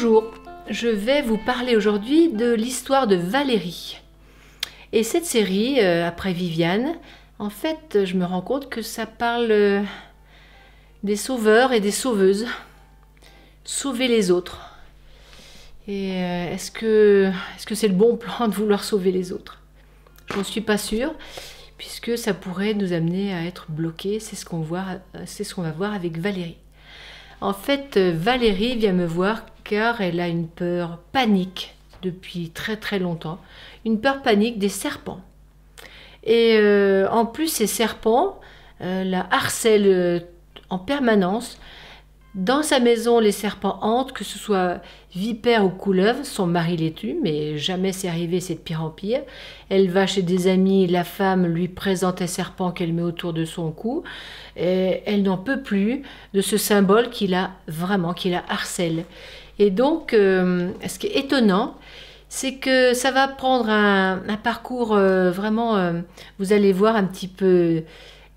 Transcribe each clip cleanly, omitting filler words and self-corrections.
Bonjour, je vais vous parler aujourd'hui de l'histoire de Valérie. Et cette série, après Viviane, en fait, je me rends compte que ça parle des sauveurs et des sauveuses. Sauver les autres. Et est-ce que c'est le bon plan de vouloir sauver les autres? J'en suis pas sûre, puisque ça pourrait nous amener à être bloqués. C'est ce qu'on va voir avec Valérie. En fait, Valérie vient me voir car elle a une peur panique depuis très très longtemps. Une peur panique des serpents. Et en plus, ces serpents la harcèlent en permanence. Dans sa maison, les serpents hantent, que ce soit vipères ou couleuvres. Son mari les tue, mais jamais c'est arrivé, c'est de pire en pire. Elle va chez des amis, la femme lui présente un serpent qu'elle met autour de son cou. Et elle n'en peut plus de ce symbole qui la harcèle. Et donc, ce qui est étonnant, c'est que ça va prendre un parcours vraiment, vous allez voir, un petit peu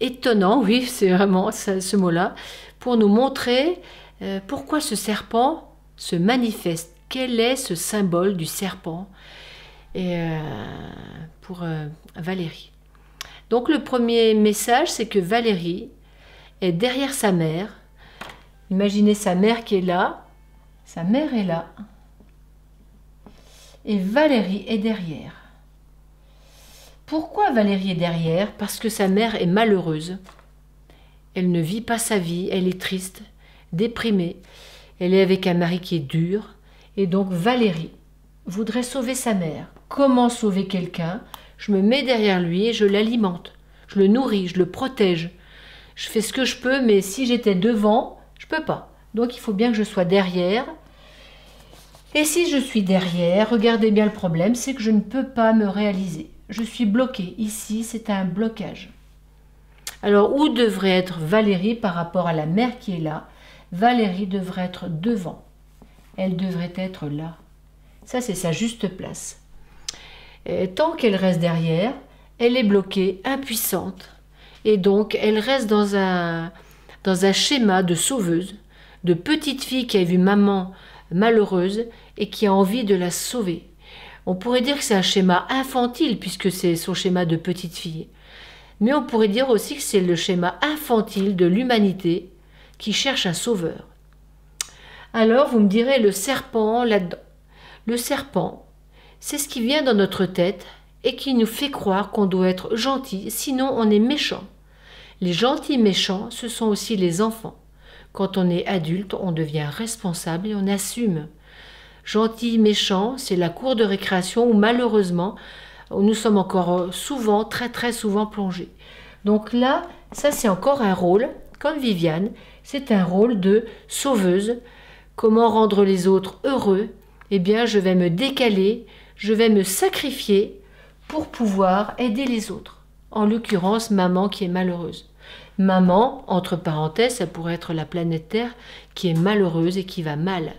étonnant, oui, c'est vraiment ce mot-là, pour nous montrer pourquoi ce serpent se manifeste. Quel est ce symbole du serpent pour Valérie. Donc le premier message, c'est que Valérie est derrière sa mère. Imaginez sa mère qui est là. Sa mère est là. Et Valérie est derrière. Pourquoi Valérie est derrière? Parce que sa mère est malheureuse. Elle ne vit pas sa vie, elle est triste, déprimée. Elle est avec un mari qui est dur. Et donc Valérie voudrait sauver sa mère. Comment sauver quelqu'un? Je me mets derrière lui et je l'alimente. Je le nourris, je le protège. Je fais ce que je peux, mais si j'étais devant, je ne peux pas. Donc il faut bien que je sois derrière. Et si je suis derrière, regardez bien le problème, c'est que je ne peux pas me réaliser. Je suis bloquée. Ici, c'est un blocage. Alors, où devrait être Valérie par rapport à la mère qui est là? Valérie devrait être devant. Elle devrait être là. Ça, c'est sa juste place. Et tant qu'elle reste derrière, elle est bloquée, impuissante. Et donc, elle reste dans un schéma de sauveuse, de petite fille qui a vu maman malheureuse et qui a envie de la sauver. On pourrait dire que c'est un schéma infantile puisque c'est son schéma de petite fille. Mais on pourrait dire aussi que c'est le schéma infantile de l'humanité qui cherche un sauveur. Alors vous me direz le serpent là-dedans. Le serpent, c'est ce qui vient dans notre tête et qui nous fait croire qu'on doit être gentil, sinon on est méchant. Les gentils méchants, ce sont aussi les enfants. Quand on est adulte, on devient responsable et on assume. Gentil, méchant, c'est la cour de récréation où malheureusement, nous sommes encore souvent, très très souvent plongés. Donc là, ça c'est encore un rôle, comme Viviane, c'est un rôle de sauveuse. Comment rendre les autres heureux? Eh bien, je vais me décaler, je vais me sacrifier pour pouvoir aider les autres. En l'occurrence, maman qui est malheureuse. Maman, entre parenthèses, ça pourrait être la planète Terre qui est malheureuse et qui va mal.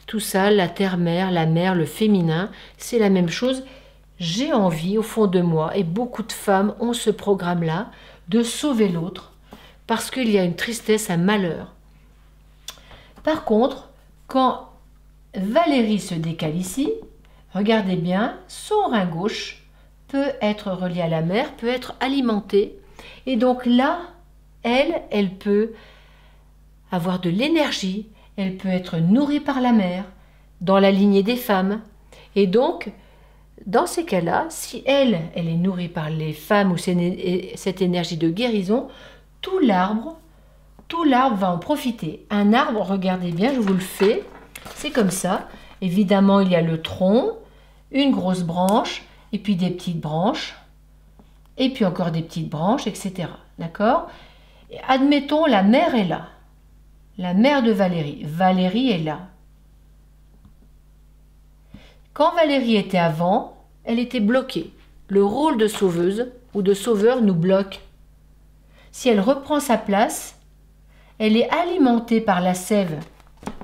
Tout ça, la terre-mère, la mère, le féminin, c'est la même chose. J'ai envie, au fond de moi, et beaucoup de femmes ont ce programme-là, de sauver l'autre, parce qu'il y a une tristesse, un malheur. Par contre, quand Valérie se décale ici, regardez bien, son rein gauche peut être relié à la mère, peut être alimenté, et donc là, elle peut avoir de l'énergie, elle peut être nourrie par la mère, dans la lignée des femmes. Et donc, dans ces cas-là, si elle est nourrie par les femmes ou cette énergie de guérison, tout l'arbre va en profiter. Un arbre, regardez bien, je vous le fais, c'est comme ça. Évidemment, il y a le tronc, une grosse branche, et puis des petites branches, et puis encore des petites branches, etc. D'accord? Admettons, la mère est là. La mère de Valérie. Valérie est là. Quand Valérie était avant, elle était bloquée. Le rôle de sauveuse ou de sauveur nous bloque. Si elle reprend sa place, elle est alimentée par la sève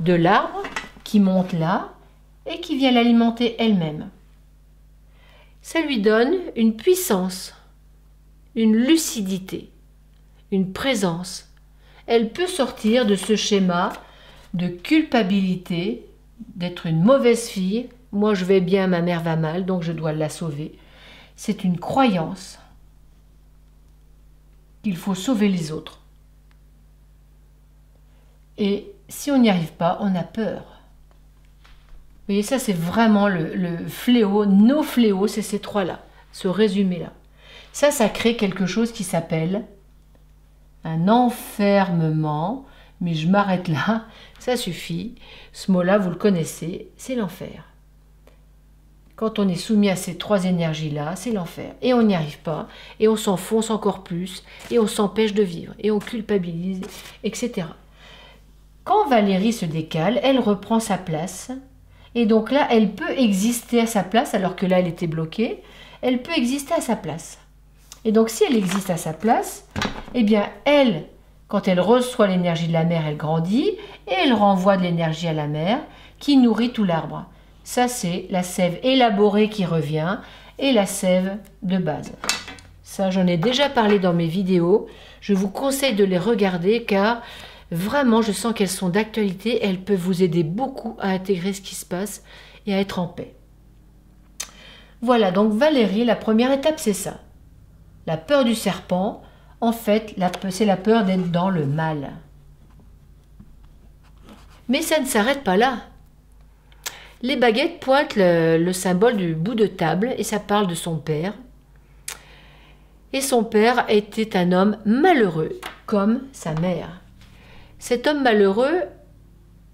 de l'arbre qui monte là et qui vient l'alimenter elle-même. Ça lui donne une puissance, une lucidité, une présence. Elle peut sortir de ce schéma de culpabilité, d'être une mauvaise fille. Moi, je vais bien, ma mère va mal, donc je dois la sauver. C'est une croyance qu'il faut sauver les autres. Et si on n'y arrive pas, on a peur. Vous voyez, ça c'est vraiment le fléau, nos fléaux, c'est ces trois-là, ce résumé-là. Ça crée quelque chose qui s'appelle un enfermement, mais je m'arrête là, ça suffit. Ce mot-là, vous le connaissez, c'est l'enfer. Quand on est soumis à ces trois énergies-là, c'est l'enfer. Et on n'y arrive pas, et on s'enfonce encore plus, et on s'empêche de vivre, et on culpabilise, etc. Quand Valérie se décale, elle reprend sa place, et donc là, elle peut exister à sa place, alors que là, elle était bloquée, elle peut exister à sa place. Et donc, si elle existe à sa place, eh bien, elle, quand elle reçoit l'énergie de la mer, elle grandit, et elle renvoie de l'énergie à la mer, qui nourrit tout l'arbre. Ça, c'est la sève élaborée qui revient, et la sève de base. Ça, j'en ai déjà parlé dans mes vidéos. Je vous conseille de les regarder, car vraiment, je sens qu'elles sont d'actualité. Elles peuvent vous aider beaucoup à intégrer ce qui se passe et à être en paix. Voilà, donc Valérie, la première étape, c'est ça. La peur du serpent, en fait, c'est la peur d'être dans le mal. Mais ça ne s'arrête pas là. Les baguettes pointent le symbole du bout de table et ça parle de son père. Et son père était un homme malheureux, comme sa mère. Cet homme malheureux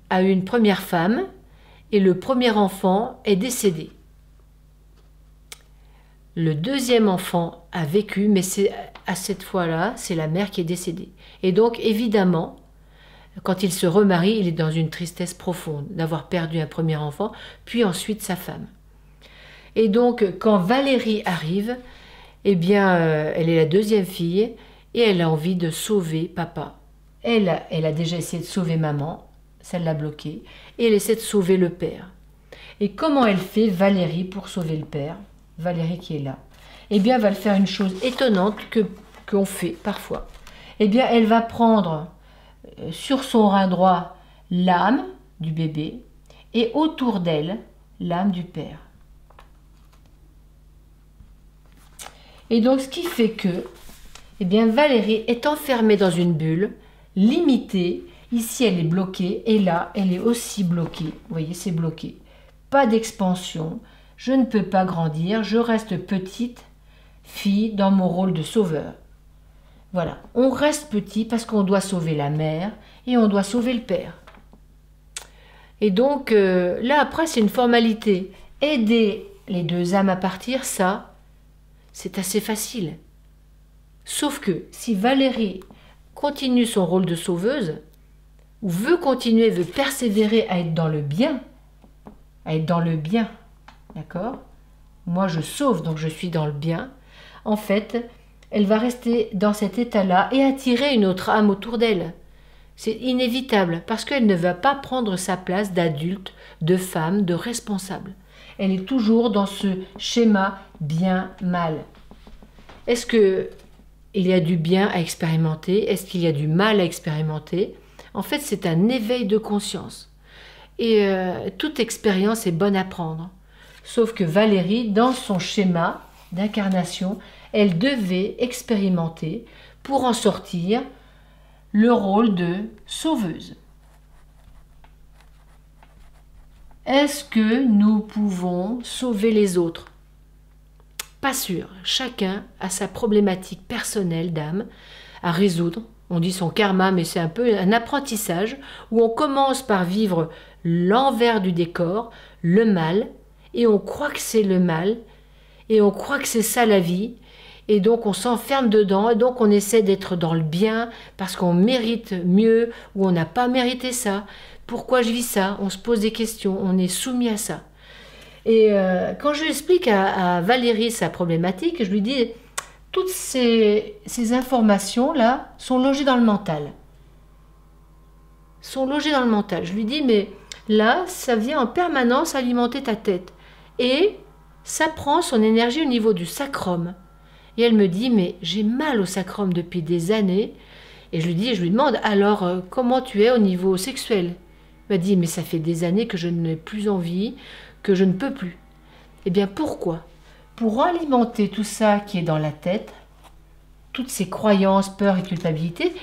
a eu une première femme et le premier enfant est décédé. Le deuxième enfant a vécu, mais à cette fois-là, c'est la mère qui est décédée. Et donc, évidemment, quand il se remarie, il est dans une tristesse profonde d'avoir perdu un premier enfant, puis ensuite sa femme. Et donc, quand Valérie arrive, eh bien, elle est la deuxième fille et elle a envie de sauver papa. Elle a déjà essayé de sauver maman, ça l'a bloquée, et elle essaie de sauver le père. Et comment elle fait, Valérie, pour sauver le père? Valérie qui est là, eh bien, va faire une chose étonnante qu'on fait parfois. Eh bien, elle va prendre sur son rein droit l'âme du bébé et autour d'elle l'âme du père. Et donc, ce qui fait que, eh bien, Valérie est enfermée dans une bulle, limitée. Ici, elle est bloquée et là, elle est aussi bloquée. Vous voyez, c'est bloqué. Pas d'expansion. Je ne peux pas grandir, je reste petite fille dans mon rôle de sauveur. Voilà, on reste petit parce qu'on doit sauver la mère et on doit sauver le père. Et donc, là après, c'est une formalité. Aider les deux âmes à partir, ça, c'est assez facile. Sauf que si Valérie continue son rôle de sauveuse, ou veut continuer, veut persévérer à être dans le bien, d'accord? Moi, je sauve, donc je suis dans le bien. En fait, elle va rester dans cet état-là et attirer une autre âme autour d'elle. C'est inévitable, parce qu'elle ne va pas prendre sa place d'adulte, de femme, de responsable. Elle est toujours dans ce schéma bien-mal. Est-ce qu'il y a du bien à expérimenter? Est-ce qu'il y a du mal à expérimenter? En fait, c'est un éveil de conscience. Et toute expérience est bonne à prendre. Sauf que Valérie, dans son schéma d'incarnation, elle devait expérimenter pour en sortir le rôle de sauveuse. Est-ce que nous pouvons sauver les autres? Pas sûr. Chacun a sa problématique personnelle d'âme à résoudre. On dit son karma, mais c'est un peu un apprentissage où on commence par vivre l'envers du décor, le mal, et on croit que c'est le mal, et on croit que c'est ça la vie, et donc on s'enferme dedans, et donc on essaie d'être dans le bien, parce qu'on mérite mieux, ou on n'a pas mérité ça. Pourquoi je vis ça? On se pose des questions, on est soumis à ça. Et quand je lui explique à Valérie sa problématique, je lui dis, toutes ces informations-là sont logées dans le mental. Sont logées dans le mental. Je lui dis, mais là, ça vient en permanence alimenter ta tête. Et ça prend son énergie au niveau du sacrum. Et elle me dit, mais j'ai mal au sacrum depuis des années. Et je lui dis, je lui demande, alors comment tu es au niveau sexuel? m'a dit, mais ça fait des années que je n'ai plus envie, que je ne peux plus. Eh bien, pourquoi? Pour alimenter tout ça qui est dans la tête, toutes ces croyances, peurs et culpabilité,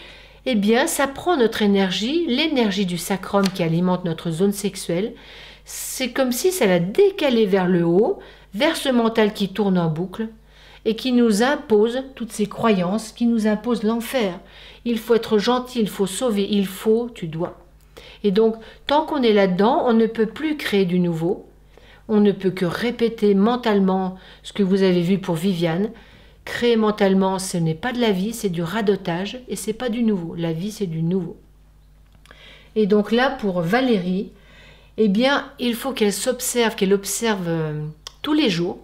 eh bien, ça prend notre énergie, l'énergie du sacrum qui alimente notre zone sexuelle. C'est comme si ça l'a décalé vers le haut, vers ce mental qui tourne en boucle et qui nous impose toutes ces croyances, qui nous impose l'enfer. Il faut être gentil, il faut sauver, il faut, tu dois. Et donc, tant qu'on est là-dedans, on ne peut plus créer du nouveau. On ne peut que répéter mentalement ce que vous avez vu pour Viviane. Créer mentalement, ce n'est pas de la vie, c'est du radotage et c'est pas du nouveau. La vie, c'est du nouveau. Et donc là, pour Valérie, eh bien, il faut qu'elle s'observe, qu'elle observe tous les jours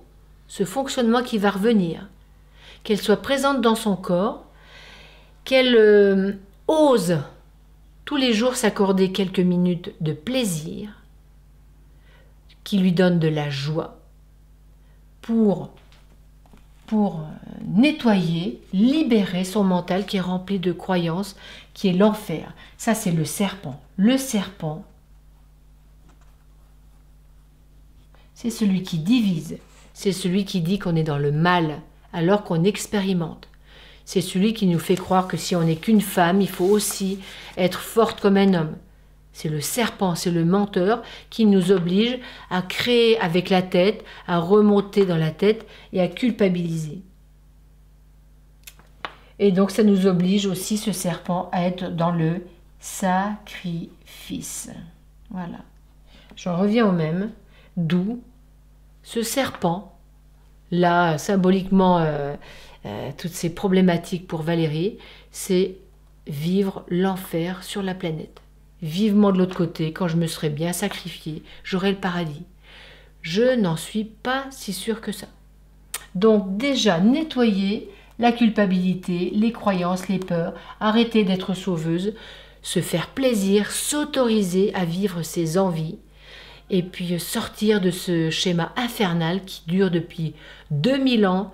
ce fonctionnement qui va revenir, qu'elle soit présente dans son corps, qu'elle ose tous les jours s'accorder quelques minutes de plaisir qui lui donne de la joie pour nettoyer, libérer son mental qui est rempli de croyances, qui est l'enfer. Ça, c'est le serpent. Le serpent, c'est celui qui divise. C'est celui qui dit qu'on est dans le mal, alors qu'on expérimente. C'est celui qui nous fait croire que si on n'est qu'une femme, il faut aussi être forte comme un homme. C'est le serpent, c'est le menteur qui nous oblige à créer avec la tête, à remonter dans la tête et à culpabiliser. Et donc ça nous oblige aussi, ce serpent, à être dans le sacrifice. Voilà. J'en reviens au même, d'où ce serpent, là, symboliquement, toutes ces problématiques pour Valérie, c'est vivre l'enfer sur la planète. Vivement de l'autre côté, quand je me serais bien sacrifiée, j'aurais le paradis. Je n'en suis pas si sûre que ça. Donc déjà, nettoyer la culpabilité, les croyances, les peurs, arrêter d'être sauveuse, se faire plaisir, s'autoriser à vivre ses envies, et puis sortir de ce schéma infernal qui dure depuis 2000 ans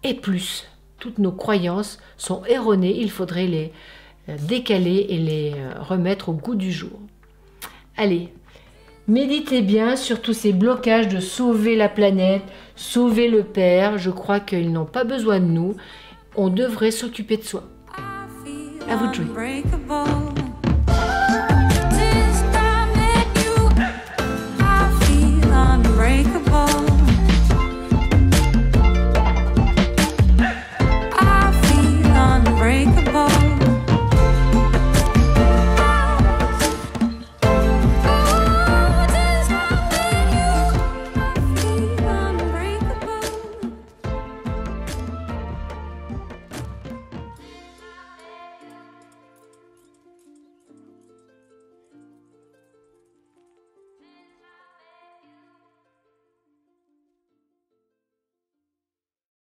et plus. Toutes nos croyances sont erronées, il faudrait les décaler et les remettre au goût du jour. Allez, méditez bien sur tous ces blocages de sauver la planète, sauver le Père. Je crois qu'ils n'ont pas besoin de nous. On devrait s'occuper de soi. À vous de jouer.